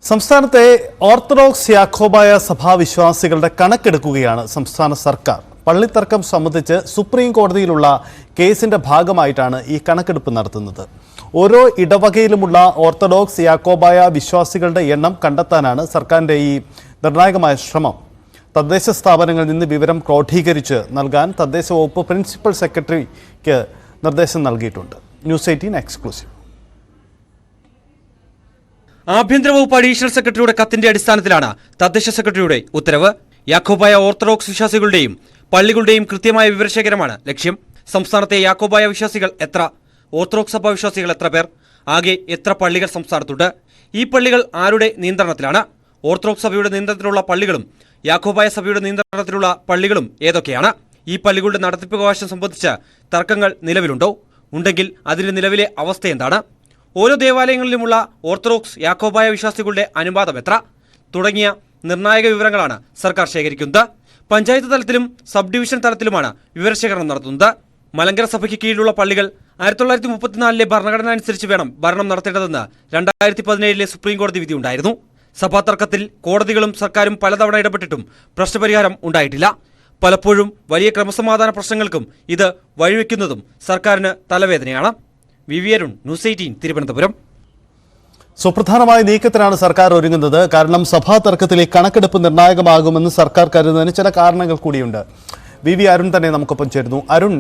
സംസ്ഥാനത്തെ ഓർത്തഡോക്സ് യാക്കോബായ സഭാ വിശ്വാസികളുടെ കണക്കെടുക്കുകയാണ് സംസ്ഥാന സർക്കാർ. പള്ളിത്തർക്കം സംബന്ധിച്ച് സുപ്രീം കോടതിയിലുള്ള കേസിന്റെ ഭാഗമായിട്ടാണ് ഈ കണക്കെടുപ്പ് നടത്തുന്നത്. ഓരോ ഇടവകയിലുമുള്ള ഓർത്തഡോക്സ് യാക്കോബായ വിശ്വാസികളുടെ എണ്ണം കണ്ടെത്താനാണ് സർക്കാരിന്റെ ഈ നിർണായകമായ ശ്രമം. തദ്ദേശ സ്ഥാപനങ്ങളിൽ നിന്ന് വിവരം ക്രോഡീകരിച്ച് നൽകാൻ തദ്ദേശ വകുപ്പ് പ്രിൻസിപ്പൽ സെക്രട്ടറിക്ക് നിർദ്ദേശം നൽകിയിട്ടുണ്ട്. News 18 exclusive. ആഭ്യന്തര വകുപ്പ് അഡീഷണൽ സെക്രട്ടറിയുടെ കത്തിന്റെ അടിസ്ഥാനത്തിലാണ് തദ്ദേശ സെക്രട്ടറിയുടെ ഉത്തരവ്. യാക്കോബായ ഓർത്തഡോക്സ് വിശ്വാസികളുടെയും പള്ളികളുടെയും കൃത്യമായ വിവരശേഖരമാണ് ലക്ഷ്യം. സംസ്ഥാനത്തെ യാക്കോബായ വിശ്വാസികൾ എത്ര, ഓർത്തഡോക്സ് സഭാ വിശ്വാസികൾ എത്ര പേർ, ആകെ എത്ര പള്ളികൾ സംസ്ഥാനത്തുണ്ട്, ഈ പള്ളികൾ ആരുടെ നിയന്ത്രണത്തിലാണ്, ഓർത്തഡോക്സ് സഭയുടെ നിയന്ത്രണത്തിലുള്ള പള്ളികളും യാക്കോബായ സഭയുടെ നിയന്ത്രണത്തിലുള്ള പള്ളികളും ഏതൊക്കെയാണ്, ഈ പള്ളികളുടെ നടത്തിപ്പവകാശം സംബന്ധിച്ച് തർക്കങ്ങൾ നിലവിലുണ്ടോ, ഉണ്ടെങ്കിൽ അതിന്റെ നിലവിലെ അവസ്ഥ എന്താണ്, ഓരോ ദേവാലയങ്ങളിലുമുള്ള ഓർത്തഡോക്സ് യാക്കോബായ വിശ്വാസികളുടെ അനുപാതം എത്ര തുടങ്ങിയ നിർണായക വിവരങ്ങളാണ് സർക്കാർ ശേഖരിക്കുന്നത്. പഞ്ചായത്ത് തലത്തിലും സബ് ഡിവിഷൻ തലത്തിലുമാണ് വിവരശേഖരണം നടത്തുന്നത്. മലങ്കര സഭയ്ക്ക് കീഴിലുള്ള പള്ളികൾ 1934 ഭരണഘടന അനുസരിച്ച് വേണം ഭരണം നടത്തേണ്ടതെന്ന് 2017 സുപ്രീം കോടതി വിധി ഉണ്ടായിരുന്നു. സഭാ തർക്കത്തിൽ കോടതികളും സർക്കാരും പലതവണ ഇടപെട്ടിട്ടും പ്രശ്നപരിഹാരം ഉണ്ടായിട്ടില്ല. പലപ്പോഴും വലിയ ക്രമസമാധാന പ്രശ്നങ്ങൾക്കും ഇത് വഴിവെക്കുന്നതും സർക്കാരിന് തലവേദനയാണ്. വിവിയരുൺ, ന്യൂസ് 18, തിരുവനന്തപുരം. സുപ്രധാനമായ നീക്കത്തിനാണ് സർക്കാർ ഒരുങ്ങുന്നത്. കാരണം സഭാ തർക്കത്തിലെ കണക്കെടുപ്പ് നിർണായകമാകുമെന്ന് സർക്കാർ കരുതുന്നതിന് ചില കാരണങ്ങൾ കൂടിയുണ്ട്. വി അരുൺ തന്നെ നമുക്കൊപ്പം ചേരുന്നു. അരുൺ,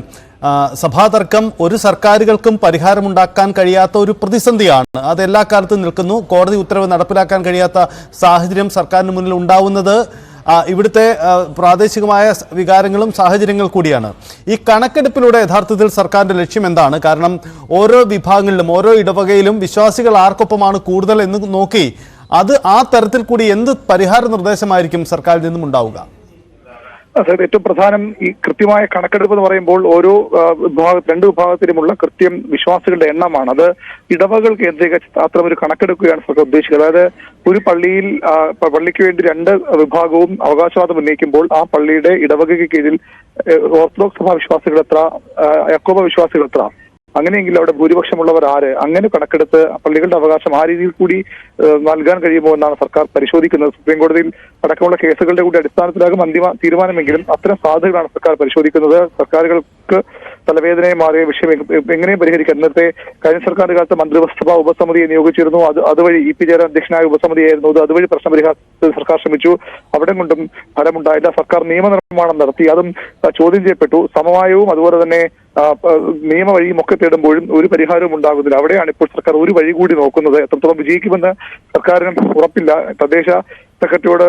സഭാ തർക്കം ഒരു സർക്കാരുകൾക്കും പരിഹാരമുണ്ടാക്കാൻ കഴിയാത്ത ഒരു പ്രതിസന്ധിയാണ്. അത് എല്ലാ കാലത്തും നിൽക്കുന്നു. കോടതി ഉത്തരവ് നടപ്പിലാക്കാൻ കഴിയാത്ത സാഹചര്യം സർക്കാരിന് മുന്നിൽ ഉണ്ടാവുന്നത് ഇവിടുത്തെ പ്രാദേശികമായ വികാരങ്ങളും സാഹചര്യങ്ങൾ കൂടിയാണ്. ഈ കണക്കെടുപ്പിലൂടെ യഥാർത്ഥത്തിൽ സർക്കാരിന്റെ ലക്ഷ്യം എന്താണ്? കാരണം ഓരോ വിഭാഗങ്ങളിലും ഓരോ ഇടവകയിലും വിശ്വാസികൾ ആർക്കൊപ്പമാണ് കൂടുതൽ എന്ന് നോക്കി അത് ആ തരത്തിൽ കൂടി എന്ത് പരിഹാര നിർദ്ദേശമായിരിക്കും സർക്കാരിൽ നിന്നും ഉണ്ടാവുക? ഏറ്റവും പ്രധാനം ഈ കൃത്യമായ കണക്കെടുപ്പ് എന്ന് പറയുമ്പോൾ ഓരോ രണ്ട് വിഭാഗത്തിലുമുള്ള കൃത്യം വിശ്വാസികളുടെ എണ്ണമാണ്. അത് ഇടവകൾ കേന്ദ്രീകരിച്ച് അത്തരം ഒരു കണക്കെടുക്കുകയാണ് സർക്കാർ ഉദ്ദേശിക്കുന്നത്. അതായത് ഒരു പള്ളിക്ക് വേണ്ടി രണ്ട് വിഭാഗവും അവകാശവാദം ഉന്നയിക്കുമ്പോൾ ആ പള്ളിയുടെ ഇടവകയ്ക്ക് കീഴിൽ ഓർത്തഡോക്സ് സഭാ വിശ്വാസികൾ എത്ര, യാക്കോബ വിശ്വാസികൾ എത്ര, അങ്ങനെയെങ്കിൽ അവിടെ ഭൂരിപക്ഷമുള്ളവർ ആര്, അങ്ങനെ കണക്കെടുത്ത് പള്ളികളുടെ അവകാശം ആ രീതിയിൽ കൂടി നൽകാൻ കഴിയുമോ എന്നാണ് സർക്കാർ പരിശോധിക്കുന്നത്. സുപ്രീം കോടതിയിൽ അടക്കമുള്ള കേസുകളുടെ കൂടി അടിസ്ഥാനത്തിലാകും അന്തിമ തീരുമാനമെങ്കിലും അത്തരം സാധ്യതകളാണ് സർക്കാർ പരിശോധിക്കുന്നത്. സർക്കാരുകൾക്ക് തലവേദനയെ മാറിയ വിഷയം എങ്ങനെയും പരിഹരിക്കാൻ നേരത്തെ കഴിഞ്ഞ സർക്കാരിന്റെ കാലത്ത് മന്ത്രിസഭാ ഉപസമിതിയെ നിയോഗിച്ചിരുന്നു. അതുവഴി ഇ പി ജയരാജൻ അധ്യക്ഷനായ ഉപസമിതിയായിരുന്നു. അതുവഴി പ്രശ്നപരിഹാരത്തിൽ സർക്കാർ ശ്രമിച്ചു. അവിടെ കൊണ്ടും ഫലമുണ്ടായില്ല. സർക്കാർ നിയമനിർമ്മാണം നടത്തി, അതും ചോദ്യം ചെയ്യപ്പെട്ടു. സമവായവും അതുപോലെ തന്നെ നിയമ വഴിയും ഒക്കെ തേടുമ്പോഴും ഒരു പരിഹാരവും ഉണ്ടാകുന്നില്ല. അവിടെയാണ് ഇപ്പോൾ സർക്കാർ ഒരു വഴി കൂടി നോക്കുന്നത്. എത്രത്തോളം വിജയിക്കുമെന്ന് സർക്കാരിന് ഉറപ്പില്ല. തദ്ദേശ സെക്രട്ടറിയോട്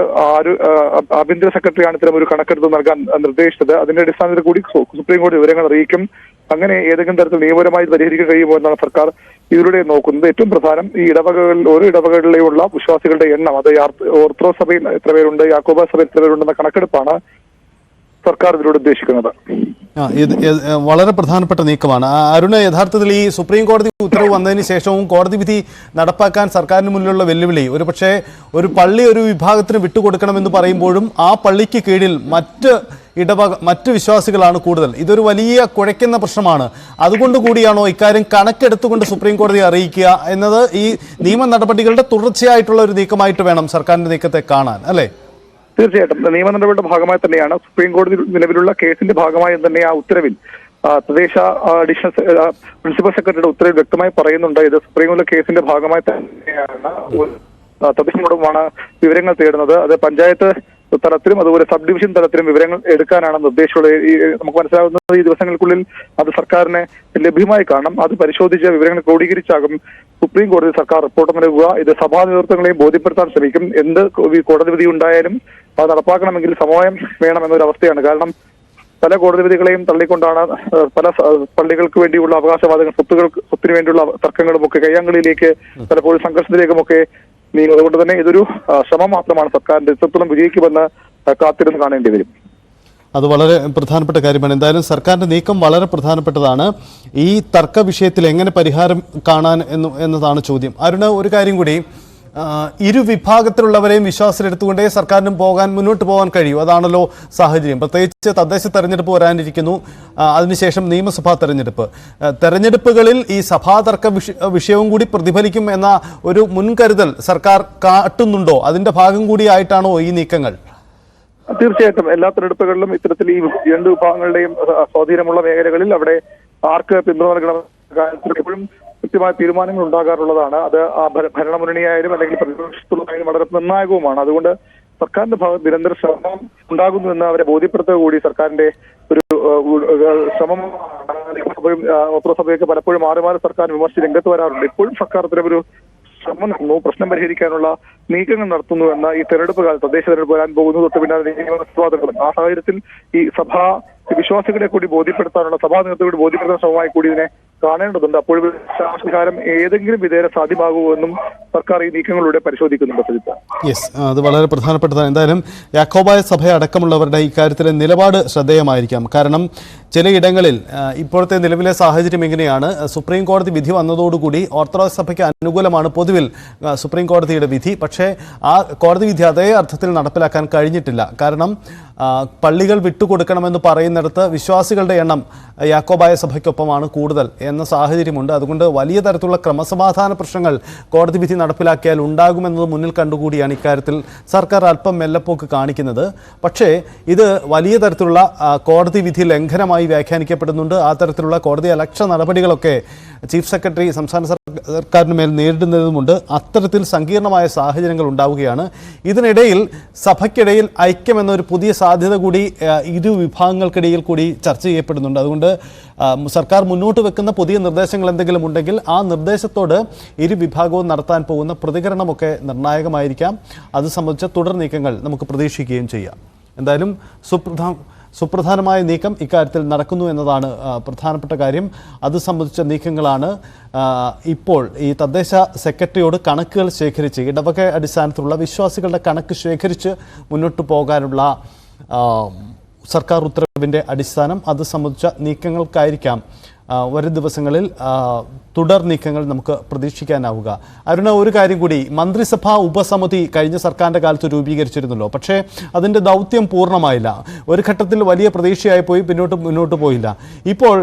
ആഭ്യന്തര സെക്രട്ടറിയാണ് ഇത്തരം ഒരു കണക്കെടുത്ത് നൽകാൻ നിർദ്ദേശിച്ചത്. അതിന്റെ അടിസ്ഥാനത്തിൽ കൂടി സുപ്രീം കോടതി വിവരങ്ങൾ അറിയിക്കും. അങ്ങനെ ഏതെങ്കിലും തരത്തിൽ നിയമപരമായി പരിഹരിക്കാൻ കഴിയുമോ എന്നാണ് സർക്കാർ ഇതിലൂടെ നോക്കുന്നത്. ഏറ്റവും പ്രധാനം ഈ ഓരോ ഇടവകളിലെയുള്ള വിശ്വാസികളുടെ എണ്ണം, അത് ഓർത്തഡോക്സ് സഭയിൽ എത്ര പേരുണ്ട്, യാക്കോബ സഭയിൽ എത്ര പേരുണ്ടെന്ന കണക്കെടുപ്പാണ് സർക്കാർ ഇതിലൂടെ ഉദ്ദേശിക്കുന്നത്. ഇത് വളരെ പ്രധാനപ്പെട്ട നീക്കമാണ്. അരുണ്, യഥാർത്ഥത്തിൽ ഈ സുപ്രീം കോടതി ഉത്തരവ് വന്നതിന് ശേഷവും കോടതി വിധി നടപ്പാക്കാൻ സർക്കാരിന് മുന്നിലുള്ള വെല്ലുവിളി, ഒരു പക്ഷേ ഒരു പള്ളി ഒരു വിഭാഗത്തിന് വിട്ടുകൊടുക്കണമെന്ന് പറയുമ്പോഴും ആ പള്ളിക്ക് കീഴിൽ മറ്റ് വിശ്വാസികളാണ് കൂടുതൽ. ഇതൊരു വലിയ കുഴയ്ക്കുന്ന പ്രശ്നമാണ്. അതുകൊണ്ട് കൂടിയാണോ ഇക്കാര്യം കണക്കെടുത്തുകൊണ്ട് സുപ്രീം കോടതിയെ അറിയിക്കുക എന്നത് ഈ നിയമ നടപടികളുടെ തുടർച്ചയായിട്ടുള്ള ഒരു നീക്കമായിട്ട് വേണം സർക്കാരിന്റെ നീക്കത്തെ കാണാൻ, അല്ലേ? തീർച്ചയായിട്ടും നിയമ നടപടിയുടെ ഭാഗമായി തന്നെയാണ്. സുപ്രീം കോടതി നിലവിലുള്ള കേസിന്റെ ഭാഗമായി തന്നെ ആ ഉത്തരവിൽ തദ്ദേശ അഡീഷണൽ പ്രിൻസിപ്പൽ സെക്രട്ടറിയുടെ ഉത്തരവിൽ വ്യക്തമായി പറയുന്നുണ്ട്. ഇത് സുപ്രീം കോടതി കേസിന്റെ ഭാഗമായി തന്നെയാണ് തദ്ദേശയോടുമാണ് വിവരങ്ങൾ തേടുന്നത്. അത് പഞ്ചായത്ത് തലത്തിലും അതുപോലെ സബ് ഡിവിഷൻ തലത്തിലും വിവരങ്ങൾ എടുക്കാനാണ് നിർദ്ദേശമുള്ളത്. നമുക്ക് മനസ്സിലാകുന്നത് ഈ ദിവസങ്ങൾക്കുള്ളിൽ അത് സർക്കാരിന് ലഭ്യമായി കാണണം. അത് പരിശോധിച്ച് വിവരങ്ങൾ ക്രോഡീകരിച്ചാകും സുപ്രീം കോടതി സർക്കാർ റിപ്പോർട്ട് നൽകുക. ഇത് സഭാ നേതൃത്വങ്ങളെയും ബോധ്യപ്പെടുത്താൻ ശ്രമിക്കും. എന്ത് കോടതി വിധി ഉണ്ടായാലും അത് നടപ്പാക്കണമെങ്കിൽ സമവായം വേണമെന്നൊരവസ്ഥയാണ്. കാരണം പല കോടതി വിധികളെയും തള്ളിക്കൊണ്ടാണ് പല പള്ളികൾക്ക് വേണ്ടിയുള്ള അവകാശവാദങ്ങൾ, സ്വത്തിന് വേണ്ടിയുള്ള തർക്കങ്ങളും ഒക്കെ കയ്യാങ്കളിയിലേക്ക് പലപ്പോഴും സംഘർഷത്തിലേക്കുമൊക്കെ നീങ്ങും. അതുകൊണ്ട് തന്നെ ഇതൊരു ശ്രമം മാത്രമാണ്. സർക്കാരിന്റെ എത്രത്തോളം വിജയിക്കുമെന്ന് കാത്തിരുന്ന് കാണേണ്ടി വരും. അത് വളരെ പ്രധാനപ്പെട്ട കാര്യമാണ്. എന്തായാലും സർക്കാരിന്റെ നീക്കം വളരെ പ്രധാനപ്പെട്ടതാണ്. ഈ തർക്ക വിഷയത്തിൽ എങ്ങനെ പരിഹാരം കാണാൻ എന്നതാണ് ചോദ്യം. അരുണ്, ഒരു കാര്യം കൂടി, ഇരു വിഭാഗത്തിലുള്ളവരെയും വിശ്വാസത്തിലെടുത്തുകൊണ്ടേ സർക്കാരിനും മുന്നോട്ട് പോകാൻ കഴിയൂ. അതാണല്ലോ സാഹചര്യം. പ്രത്യേകിച്ച് തദ്ദേശ തെരഞ്ഞെടുപ്പ് വരാനിരിക്കുന്നു, അതിനുശേഷം നിയമസഭാ തെരഞ്ഞെടുപ്പുകളിൽ ഈ സഭാതർക്ക വിഷയവും കൂടി പ്രതിഫലിക്കും എന്ന ഒരു മുൻകരുതൽ സർക്കാർ കാട്ടുന്നുണ്ടോ? അതിന്റെ ഭാഗം കൂടിയായിട്ടാണോ ഈ നീക്കങ്ങൾ? തീർച്ചയായിട്ടും എല്ലാ തെരഞ്ഞെടുപ്പുകളിലും ഇത്തരത്തിൽ ഈ രണ്ട് വിഭാഗങ്ങളുടെയും സ്വാധീനമുള്ള മേഖലകളിൽ അവിടെ ആർക്ക് പിന്തുണ നൽകണം കാര്യത്തിൽ എപ്പോഴും കൃത്യമായ തീരുമാനങ്ങൾ ഉണ്ടാകാറുള്ളതാണ്. അത് ഭരണമുന്നണിയായാലും അല്ലെങ്കിൽ പ്രതിപക്ഷത്തുള്ളതായാലും വളരെ നിർണായകവുമാണ്. അതുകൊണ്ട് സർക്കാരിന്റെ ഭാഗത്ത് നിരന്തര ശ്രമം ഉണ്ടാകുന്നുവെന്ന് അവരെ ബോധ്യപ്പെടുത്തുക കൂടി സർക്കാരിന്റെ ഒരു ശ്രമമാണ്. ഓർത്തഡോക്സ് പലപ്പോഴും മാറി മാറി സർക്കാർ വിമർശിച്ച് രംഗത്ത് വരാറുണ്ട്. ഇപ്പോഴും സർക്കാർ ഇത്തരമൊരു ശ്രമം നടത്തുന്നു, പ്രശ്നം പരിഹരിക്കാനുള്ള നീക്കങ്ങൾ നടത്തുന്നു എന്ന ഈ തെരഞ്ഞെടുപ്പ് കാലത്ത് തദ്ദേശ തെരഞ്ഞെടുപ്പ് വരാൻ പോകുന്നു, തൊട്ട് പിന്നാലെ നിയമസഭാ ആ സാഹചര്യത്തിൽ ഈ സഭാ വിശ്വാസികളെ കൂടി ബോധ്യപ്പെടുത്താനുള്ള സഭാ നേതൃത്വം കൂടി ബോധ്യപ്പെടുത്തുന്ന ശ്രമമായി കൂടി ഇതിനെ കാണേണ്ടതുണ്ട്. അപ്പോൾ ശാസ്ത്രകാലം ഏതെങ്കിലും വിധേയത സാധ്യമാകുമോ എന്നും സർക്കാർ ഈ നീക്കങ്ങളിലൂടെ പരിശോധിക്കുന്നുണ്ട്. യെസ്, അത് വളരെ പ്രധാനപ്പെട്ടതാണ്. എന്തായാലും യാക്കോബായ സഭ അടക്കമുള്ളവരുടെ ഇക്കാര്യത്തിലെ നിലപാട് ശ്രദ്ധേയമായിരിക്കാം. കാരണം ചിലയിടങ്ങളിൽ ഇപ്പോഴത്തെ നിലവിലെ സാഹചര്യം എങ്ങനെയാണ്? സുപ്രീം കോടതി വിധി വന്നതോടുകൂടി ഓർത്തഡോക്സ് സഭയ്ക്ക് അനുകൂലമാണ് പൊതുവിൽ സുപ്രീം കോടതിയുടെ വിധി. പക്ഷേ ആ കോടതി വിധി അതേ അർത്ഥത്തിൽ നടപ്പിലാക്കാൻ കഴിഞ്ഞിട്ടില്ല. കാരണം പള്ളികൾ വിട്ടുകൊടുക്കണമെന്ന് പറയുന്നിടത്ത് വിശ്വാസികളുടെ എണ്ണം യാക്കോബായ സഭയ്ക്കൊപ്പമാണ് കൂടുതൽ എന്ന സാഹചര്യമുണ്ട്. അതുകൊണ്ട് വലിയ തരത്തിലുള്ള ക്രമസമാധാന പ്രശ്നങ്ങൾ കോടതി വിധി നടപ്പിലാക്കിയാൽ ഉണ്ടാകുമെന്നത് മുന്നിൽ കണ്ടുകൂടിയാണ് ഇക്കാര്യത്തിൽ സർക്കാർ അല്പം മെല്ലപ്പോക്ക് കാണിക്കുന്നത്. പക്ഷേ ഇത് വലിയ തരത്തിലുള്ള കോടതി വിധി ലംഘനമായി വ്യാഖ്യാനിക്കപ്പെടുന്നുണ്ട്. ആ തരത്തിലുള്ള കോടതി അലക്ഷ്യ നടപടികളൊക്കെ ചീഫ് സെക്രട്ടറി സംസ്ഥാന സർക്കാരിന് മേൽ നേരിടുന്നതുമുണ്ട്. അത്തരത്തിൽ സങ്കീർണമായ സാഹചര്യങ്ങൾ ഉണ്ടാവുകയാണ്. ഇതിനിടയിൽ സഭയ്ക്കിടയിൽ ഐക്യം എന്നൊരു പുതിയ സാധ്യത കൂടി ഇരു വിഭാഗങ്ങൾക്കിടയിൽ കൂടി ചർച്ച ചെയ്യപ്പെടുന്നുണ്ട്. അതുകൊണ്ട് സർക്കാർ മുന്നോട്ട് വെക്കുന്ന പുതിയ നിർദ്ദേശങ്ങൾ എന്തെങ്കിലും ഉണ്ടെങ്കിൽ ആ നിർദ്ദേശത്തോട് ഇരു വിഭാഗവും നടത്താൻ പോകുന്ന പ്രതികരണമൊക്കെ നിർണായകമായിരിക്കാം. അത് സംബന്ധിച്ച തുടർ നീക്കങ്ങൾ നമുക്ക് പ്രതീക്ഷിക്കുകയും ചെയ്യാം. എന്തായാലും സുപ്രധാനമായ നീക്കം ഇക്കാര്യത്തിൽ നടക്കുന്നു എന്നതാണ് പ്രധാനപ്പെട്ട കാര്യം. അത് സംബന്ധിച്ച നീക്കങ്ങളാണ് ഇപ്പോൾ ഈ തദ്ദേശ സെക്രട്ടറിയോട് കണക്കുകൾ ശേഖരിച്ച് ഇടവക അടിസ്ഥാനത്തിലുള്ള വിശ്വാസികളുടെ കണക്ക് ശേഖരിച്ച് മുന്നോട്ട് പോകാനുള്ള സർക്കാർ ഉത്തരവിൻ്റെ അടിസ്ഥാനം. അത് സംബന്ധിച്ച നീക്കങ്ങൾക്കായിരിക്കാം വരും ദിവസങ്ങളിൽ തുടർ നീക്കങ്ങൾ നമുക്ക് പ്രതീക്ഷിക്കാനാവുക. അരുണ, ഒരു കാര്യം കൂടി, മന്ത്രിസഭാ ഉപസമിതി കഴിഞ്ഞ സർക്കാരിൻ്റെ കാലത്ത് രൂപീകരിച്ചിരുന്നല്ലോ. പക്ഷേ അതിൻ്റെ ദൗത്യം പൂർണ്ണമായില്ല. ഒരു ഘട്ടത്തിൽ വലിയ പ്രതീക്ഷയായി പോയി, മുന്നോട്ട് പോയില്ല. ഇപ്പോൾ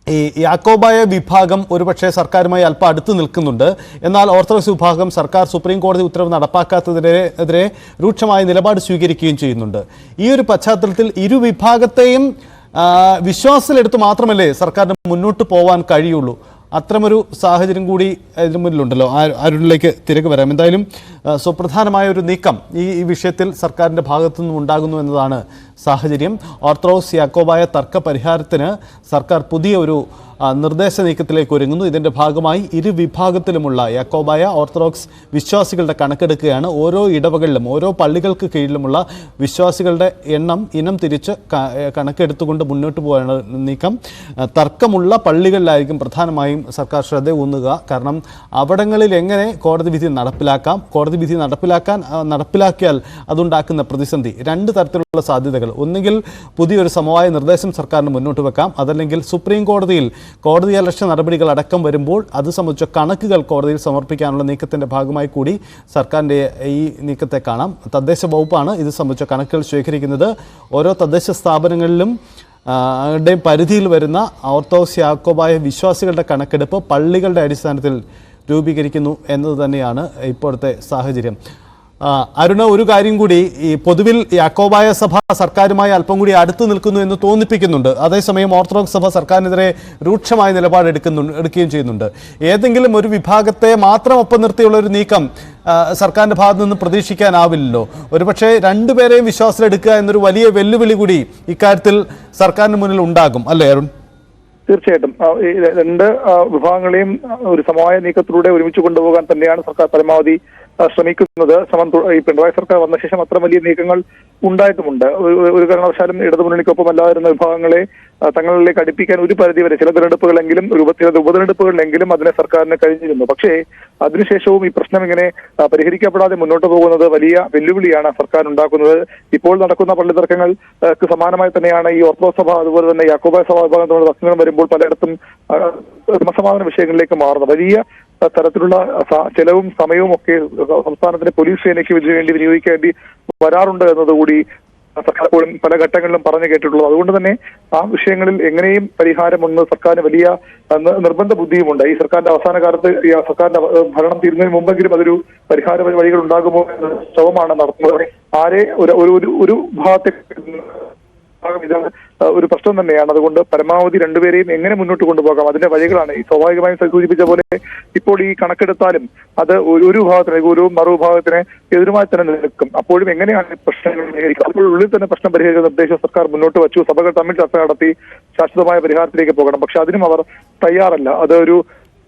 ഈ യാക്കോബായ വിഭാഗം ഒരുപക്ഷെ സർക്കാരുമായി അല്പം അടുത്ത് നിൽക്കുന്നുണ്ട്. എന്നാൽ ഓർത്തഡോക്സ് വിഭാഗം സർക്കാർ സുപ്രീം കോടതി ഉത്തരവ് നടപ്പാക്കാത്തതിനെതിരെ രൂക്ഷമായ നിലപാട് സ്വീകരിക്കുകയും ചെയ്യുന്നുണ്ട്. ഈ ഒരു പശ്ചാത്തലത്തിൽ ഇരു വിഭാഗത്തെയും വിശ്വാസത്തിലെടുത്ത് മാത്രമല്ലേ സർക്കാരിന് മുന്നോട്ട് പോകാൻ കഴിയുള്ളൂ? അത്തരമൊരു സാഹചര്യം കൂടി ഇതിനു മുന്നിലുണ്ടല്ലോ. അരുണിലേക്ക് തിരികെ വരാം. എന്തായാലും സുപ്രധാനമായ ഒരു നീക്കം ഈ വിഷയത്തിൽ സർക്കാരിൻ്റെ ഭാഗത്തു നിന്നും ഉണ്ടാകുന്നു എന്നതാണ് സാഹചര്യം. ഓർത്തഡോക്സ് യാക്കോബായ തർക്ക പരിഹാരത്തിന് സർക്കാർ പുതിയ ഒരു നിർദ്ദേശ നീക്കത്തിലേക്ക് ഒരുങ്ങുന്നു. ഇതിൻ്റെ ഭാഗമായി ഇരു വിഭാഗത്തിലുമുള്ള യാക്കോബായ ഓർത്തഡോക്സ് വിശ്വാസികളുടെ കണക്കെടുക്കുകയാണ്. ഓരോ ഇടവകളിലും ഓരോ പള്ളികൾക്ക് കീഴിലുമുള്ള വിശ്വാസികളുടെ ഇനം തിരിച്ച് കണക്കെടുത്തുകൊണ്ട് മുന്നോട്ട് പോകാനുള്ള നീക്കം. തർക്കമുള്ള പള്ളികളിലായിരിക്കും പ്രധാനമായും സർക്കാർ ശ്രദ്ധ ഊന്നുക. കാരണം അവിടങ്ങളിൽ എങ്ങനെ കോടതി വിധി നടപ്പിലാക്കാം, കോടതി വിധി നടപ്പിലാക്കിയാൽ അതുണ്ടാക്കുന്ന പ്രതിസന്ധി, രണ്ട് തരത്തിലുള്ള സാധ്യതകൾ. ഒന്നുകിൽ പുതിയൊരു സമവായ നിർദ്ദേശം സർക്കാരിന് മുന്നോട്ട് വെക്കാം, അതല്ലെങ്കിൽ സുപ്രീം കോടതിയിൽ കോടതിയലക്ഷ്യ നടപടികൾ അടക്കം വരുമ്പോൾ അത് സംബന്ധിച്ച കണക്കുകൾ കോടതിയിൽ സമർപ്പിക്കാനുള്ള നീക്കത്തിൻ്റെ ഭാഗമായി കൂടി സർക്കാരിൻ്റെ ഈ നീക്കത്തെ കാണാം. തദ്ദേശ വകുപ്പാണ് ഇത് സംബന്ധിച്ച കണക്കുകൾ ശേഖരിക്കുന്നത്. ഓരോ തദ്ദേശ സ്ഥാപനങ്ങളിലും പരിധിയിൽ വരുന്ന ഓർത്തഡോക്സ് യാക്കോബായ വിശ്വാസികളുടെ കണക്കെടുപ്പ് പള്ളികളുടെ അടിസ്ഥാനത്തിൽ രൂപീകരിക്കുന്നു എന്നത് തന്നെയാണ് ഇപ്പോഴത്തെ സാഹചര്യം. അരുണ, ഒരു കാര്യം കൂടി, ഈ പൊതുവിൽ യാക്കോബായ സഭ സർക്കാരുമായി അല്പം കൂടി അടുത്ത് നിൽക്കുന്നു എന്ന് തോന്നിപ്പിക്കുന്നുണ്ട്. അതേസമയം ഓർത്തഡോക്സ് സഭ സർക്കാരിനെതിരെ രൂക്ഷമായ നിലപാട് എടുക്കുകയും ചെയ്യുന്നുണ്ട്. ഏതെങ്കിലും ഒരു വിഭാഗത്തെ മാത്രം ഒപ്പം നിർത്തിയുള്ള ഒരു നീക്കം സർക്കാരിൻ്റെ ഭാഗത്തു നിന്ന് പ്രതീക്ഷിക്കാനാവില്ലല്ലോ. ഒരുപക്ഷെ രണ്ടുപേരെയും വിശ്വാസത്തിലെടുക്കുക എന്നൊരു വലിയ വെല്ലുവിളി കൂടി ഇക്കാര്യത്തിൽ സർക്കാരിന് മുന്നിൽ ഉണ്ടാകും, അല്ലേ അരുൺ? തീർച്ചയായിട്ടും രണ്ട് വിഭാഗങ്ങളെയും ഒരു സമവായ നീക്കത്തിലൂടെ ഒരുമിച്ച് കൊണ്ടുപോകാൻ തന്നെയാണ് സർക്കാർ പരമാവധി ശ്രമിക്കുന്നത്. ഈ പിണറായി സർക്കാർ വന്ന ശേഷം അത്ര വലിയ നീക്കങ്ങൾ ഉണ്ടായിട്ടുമുണ്ട്. ഒരു കാരണവശാലും ഇടതുമുന്നണിക്കൊപ്പം അല്ലാതിരുന്ന വിഭാഗങ്ങളെ തങ്ങളിലേക്ക് അടുപ്പിക്കാൻ ഒരു പരിധിവരെ ചില തിരഞ്ഞെടുപ്പുകളെങ്കിലും ചില ഉപതെരഞ്ഞെടുപ്പുകളിലെങ്കിലും അതിനെ സർക്കാരിന് കഴിഞ്ഞിരുന്നു. പക്ഷേ അതിനുശേഷവും ഈ പ്രശ്നം ഇങ്ങനെ പരിഹരിക്കപ്പെടാതെ മുന്നോട്ട് പോകുന്നത് വലിയ വെല്ലുവിളിയാണ് സർക്കാർ ഉണ്ടാക്കുന്നത്. ഇപ്പോൾ നടക്കുന്ന പള്ളി തർക്കങ്ങൾക്ക് സമാനമായി തന്നെയാണ് ഈ ഓർത്തഡോക്സ് സഭ അതുപോലെ തന്നെ യാക്കോബായ സഭ വിഭാഗം തമ്മിൽ തർക്കങ്ങൾ വരുമ്പോൾ പലയിടത്തും ക്രമസമാധാന വിഷയങ്ങളിലേക്ക് മാറുന്നു. വലിയ തരത്തിലുള്ള ചെലവും സമയവും ഒക്കെ സംസ്ഥാനത്തിന്റെ പോലീസ് സേനയ്ക്ക് വേണ്ടി വിനിയോഗിക്കേണ്ടി വരാറുണ്ട് എന്നതുകൂടി സർക്കാർ പോലും പല ഘട്ടങ്ങളിലും പറഞ്ഞു കേട്ടിട്ടുള്ളത്. അതുകൊണ്ട് തന്നെ ആ വിഷയങ്ങളിൽ എങ്ങനെയും പരിഹാരമൊന്ന് സർക്കാരിന് വലിയ നിർബന്ധ ബുദ്ധിയുമുണ്ട്. ഈ സർക്കാരിന്റെ അവസാന കാലത്ത് ഈ സർക്കാരിന്റെ ഭരണം തീരുന്നതിന് മുമ്പെങ്കിലും അതൊരു പരിഹാര വഴികൾ ഉണ്ടാകുമോ എന്ന ശ്രമമാണ് നടത്തുന്നത്. ആരെ ഒരു ഭാഗത്തെ ഇതാണ് ഒരു പ്രശ്നം തന്നെയാണ്. അതുകൊണ്ട് പരമാവധി രണ്ടുപേരെയും എങ്ങനെ മുന്നോട്ട് കൊണ്ടുപോകാം അതിന്റെ വഴികളാണ് ഈ സ്വാഭാവികമായും സൂചിപ്പിച്ച പോലെ ഇപ്പോൾ ഈ കണക്കെടുത്താലും അത് ഒരു വിഭാഗത്തിന് ഒരു മറുവിഭാഗത്തിന് എതിരുമായി തന്നെ നിൽക്കും. അപ്പോഴും എങ്ങനെയാണ് പ്രശ്നങ്ങൾ പരിഹരിക്കുക? അപ്പോൾ ഉള്ളിൽ തന്നെ പ്രശ്നം പരിഹരിക്കുന്ന നിർദ്ദേശം സർക്കാർ മുന്നോട്ട് വച്ചു. സഭകൾ തമ്മിൽ ചർച്ച നടത്തി ശാശ്വതമായ പരിഹാരത്തിലേക്ക് പോകണം. പക്ഷെ അതിനും അവർ തയ്യാറല്ല. അതൊരു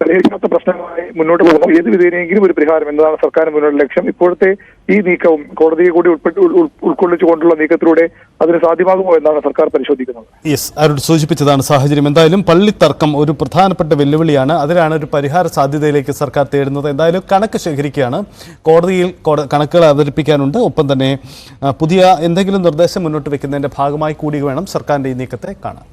പരിഹരിക്കാത്ത പ്രശ്നമായി മുന്നോട്ട് പോകുന്നു. ഏത് വിധേനയെങ്കിലും ഒരു പരിഹാരം എന്നതാണ് സർക്കാരിന് മുന്നോട്ട് ലക്ഷ്യം. ഇപ്പോഴത്തെ ഈ നീക്കവും കോടതിയെ കൂടി ഉൾക്കൊള്ളിച്ചുകൊണ്ടുള്ള നീക്കത്തിലൂടെ അതിന് സാധ്യമാകുമോ എന്നാണ് സർക്കാർ പരിശോധിക്കുന്നത്. യെസ്, അരുൺ സൂചിപ്പിച്ചതാണ് സാഹചര്യം. എന്തായാലും പള്ളിത്തർക്കം ഒരു പ്രധാനപ്പെട്ട വെല്ലുവിളിയാണ്. അതിലാണ് ഒരു പരിഹാര സാധ്യതയിലേക്ക് സർക്കാർ തേടുന്നത്. എന്തായാലും കണക്ക് ശേഖരിക്കുകയാണ്. കോടതിയിൽ കണക്കുകൾ അവതരിപ്പിക്കാനുണ്ട്. ഒപ്പം തന്നെ പുതിയ എന്തെങ്കിലും നിർദ്ദേശം മുന്നോട്ട് വെക്കുന്നതിന്റെ ഭാഗമായി കൂടി വേണം സർക്കാരിന്റെ ഈ നീക്കത്തെ കാണാൻ.